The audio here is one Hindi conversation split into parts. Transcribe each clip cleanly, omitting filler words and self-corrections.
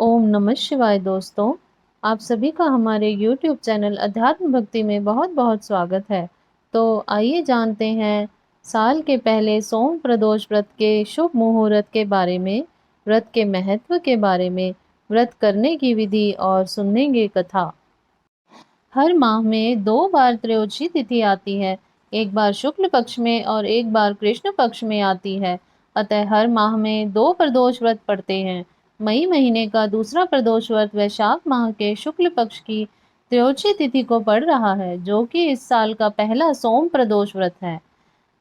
ओम नमः शिवाय दोस्तों। आप सभी का हमारे YouTube चैनल अध्यात्म भक्ति में बहुत बहुत स्वागत है। तो आइए जानते हैं साल के पहले सोम प्रदोष व्रत के शुभ मुहूर्त के बारे में, व्रत के महत्व के बारे में, व्रत करने की विधि और सुनेंगे कथा। हर माह में 2 बार त्रयोदशी तिथि आती है, एक बार शुक्ल पक्ष में और एक बार कृष्ण पक्ष में आती है। अतः हर माह में 2 प्रदोष व्रत पड़ते हैं। मई महीने का दूसरा प्रदोष व्रत वैशाख माह के शुक्ल पक्ष की त्रयोदशी तिथि को पड़ रहा है, जो कि इस साल का पहला सोम प्रदोष व्रत है।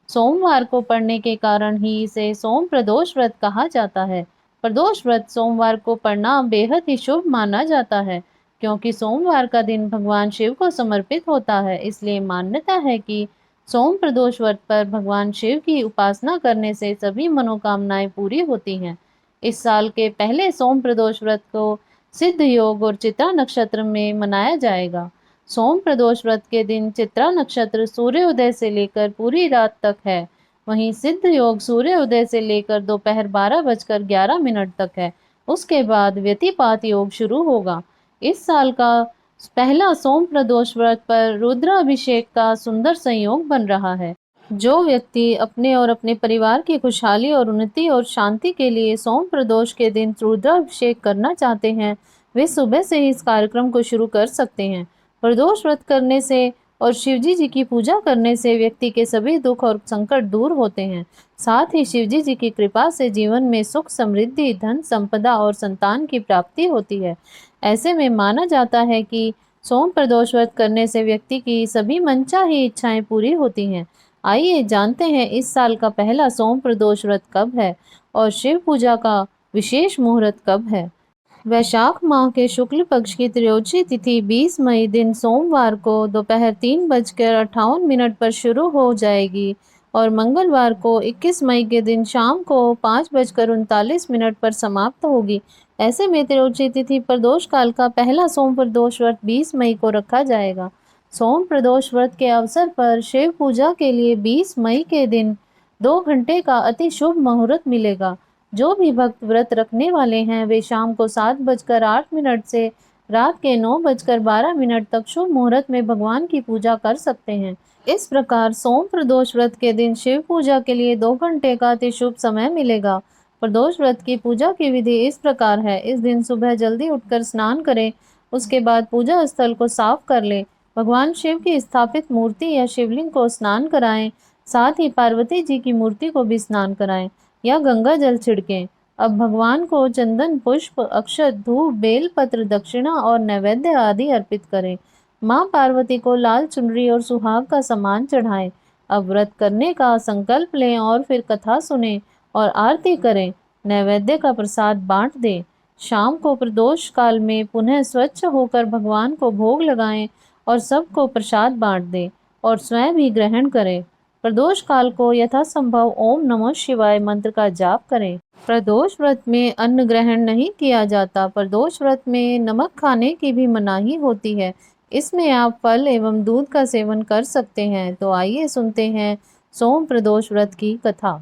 सोमवार को पड़ने के कारण ही इसे सोम प्रदोष व्रत कहा जाता है। प्रदोष व्रत सोमवार को पड़ना बेहद ही शुभ माना जाता है, क्योंकि सोमवार का दिन भगवान शिव को समर्पित होता है। इसलिए मान्यता है कि सोम प्रदोष व्रत पर भगवान शिव की उपासना करने से सभी मनोकामनाएं पूरी होती हैं। इस साल के पहले सोम प्रदोष व्रत को सिद्ध योग और चित्रा नक्षत्र में मनाया जाएगा। सोम प्रदोष व्रत के दिन चित्रा नक्षत्र सूर्योदय से लेकर पूरी रात तक है। वहीं सिद्ध योग सूर्योदय से लेकर दोपहर 12:11 तक है। उसके बाद व्यतिपात योग शुरू होगा। इस साल का पहला सोम प्रदोष व्रत पर रुद्राभिषेक का सुंदर संयोग बन रहा है। जो व्यक्ति अपने और अपने परिवार की खुशहाली और उन्नति और शांति के लिए सोम प्रदोष के दिन रुद्राभिषेक करना चाहते हैं, वे सुबह से ही इस कार्यक्रम को शुरू कर सकते हैं। प्रदोष व्रत करने से और शिवजी जी की पूजा करने से व्यक्ति के सभी दुख और संकट दूर होते हैं। साथ ही शिवजी जी की कृपा से जीवन में सुख, समृद्धि, धन, संपदा और संतान की प्राप्ति होती है। ऐसे में माना जाता है कि सोम प्रदोष व्रत करने से व्यक्ति की सभी मनचाही इच्छाएं पूरी होती हैं। आइए जानते हैं इस साल का पहला सोम प्रदोष व्रत कब है और शिव पूजा का विशेष मुहूर्त कब है। वैशाख माह के शुक्ल पक्ष की त्रयोदशी तिथि 20 मई दिन सोमवार को दोपहर 3:58 पर शुरू हो जाएगी और मंगलवार को 21 मई के दिन शाम को 5:39 पर समाप्त होगी। ऐसे में त्रयोदशी तिथि प्रदोष काल का पहला सोम प्रदोष व्रत 20 मई को रखा जाएगा। सोम प्रदोष व्रत के अवसर पर शिव पूजा के लिए 20 मई के दिन 2 घंटे का अति शुभ मुहूर्त मिलेगा। जो भी भक्त व्रत रखने वाले हैं वे शाम को 7:08 से रात के 9:12 तक शुभ मुहूर्त में भगवान की पूजा कर सकते हैं। इस प्रकार सोम प्रदोष व्रत के दिन शिव पूजा के लिए 2 घंटे का अति शुभ समय मिलेगा। प्रदोष व्रत की पूजा की विधि इस प्रकार है। इस दिन सुबह जल्दी उठकर स्नान करें, उसके बाद पूजा स्थल को साफ कर लें, भगवान शिव की स्थापित मूर्ति या शिवलिंग को स्नान कराएं, साथ ही पार्वती जी की मूर्ति को भी स्नान कराएं या गंगा जल छिड़कें। अब भगवान को चंदन, पुष्प, अक्षत, धूप, बेलपत्र, दक्षिणा और नैवेद्य आदि अर्पित करें। मां पार्वती को लाल चुनरी और सुहाग का सामान चढ़ाएं। अब व्रत करने का संकल्प लें और फिर कथा सुनें और आरती करें। नैवेद्य का प्रसाद बांट दें। शाम को प्रदोष काल में पुनः स्वच्छ होकर भगवान को भोग लगाएं और सबको प्रसाद बांट दें और स्वयं भी ग्रहण करें। प्रदोष काल को यथासंभव ओम नमः शिवाय मंत्र का जाप करें। प्रदोष व्रत में अन्न ग्रहण नहीं किया जाता। प्रदोष व्रत में नमक खाने की भी मनाही होती है। इसमें आप फल एवं दूध का सेवन कर सकते हैं। तो आइए सुनते हैं सोम प्रदोष व्रत की कथा।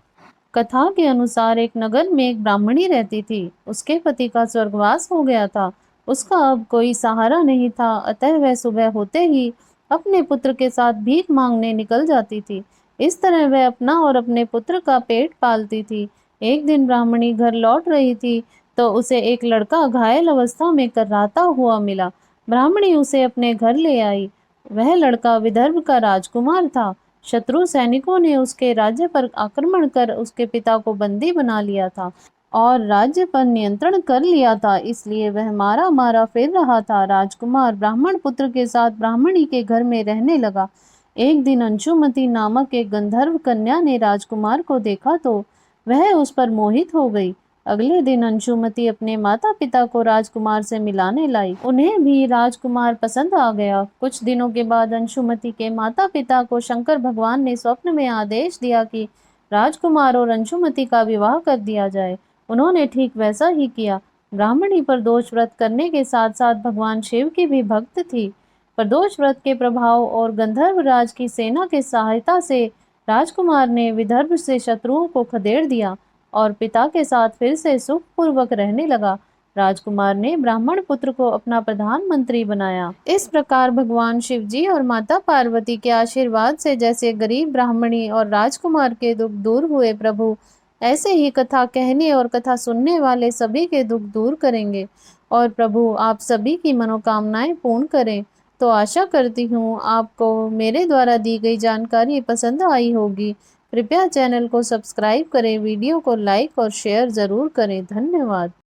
कथा के अनुसार एक नगर में एक ब्राह्मणी रहती थी। उसके पति का स्वर्गवास हो गया था। उसका अब कोई सहारा नहीं था, अतः वह सुबह होते ही अपने पुत्र के साथ भीख मांगने निकल जाती थी। इस तरह वह अपना और अपने पुत्र का पेट पालती थी। एक दिन ब्राह्मणी घर लौट रही थी तो उसे एक लड़का घायल अवस्था में कर्राता हुआ मिला। ब्राह्मणी उसे अपने घर ले आई। वह लड़का विदर्भ का राजकुमार था। शत्रु सैनिकों ने उसके राज्य पर आक्रमण कर उसके पिता को बंदी बना लिया था और राज्य पर नियंत्रण कर लिया था, इसलिए वह मारा मारा फिर रहा था। राजकुमार ब्राह्मण पुत्र के साथ ब्राह्मणी के घर में रहने लगा। एक दिन अंशुमती नामक एक गंधर्व कन्या ने राजकुमार को देखा तो वह उस पर मोहित हो गई। अगले दिन अंशुमती अपने माता पिता को राजकुमार से मिलाने लाई। उन्हें भी राजकुमार पसंद आ गया। कुछ दिनों के बाद अंशुमती के माता पिता को शंकर भगवान ने स्वप्न में आदेश दिया कि राजकुमार और अंशुमती का विवाह कर दिया जाए। उन्होंने ठीक वैसा ही किया। ब्राह्मणी प्रदोष व्रत करने के साथ साथ भगवान शिव की भी भक्त थी। प्रदोष व्रत के प्रभाव और गंधर्व राज की सेना के सहायता से राजकुमार ने विदर्भ से शत्रुओं को खदेड़ दिया और पिता के साथ फिर से सुखपूर्वक रहने लगा। राजकुमार ने ब्राह्मण पुत्र को अपना प्रधानमंत्री बनाया। इस प्रकार भगवान शिव जी और माता पार्वती के आशीर्वाद से जैसे गरीब ब्राह्मणी और राजकुमार के दुख दूर हुए, प्रभु ऐसे ही कथा कहने और कथा सुनने वाले सभी के दुख दूर करेंगे। और प्रभु आप सभी की मनोकामनाएं पूर्ण करें। तो आशा करती हूँ आपको मेरे द्वारा दी गई जानकारी पसंद आई होगी। कृपया चैनल को सब्सक्राइब करें, वीडियो को लाइक और शेयर ज़रूर करें। धन्यवाद।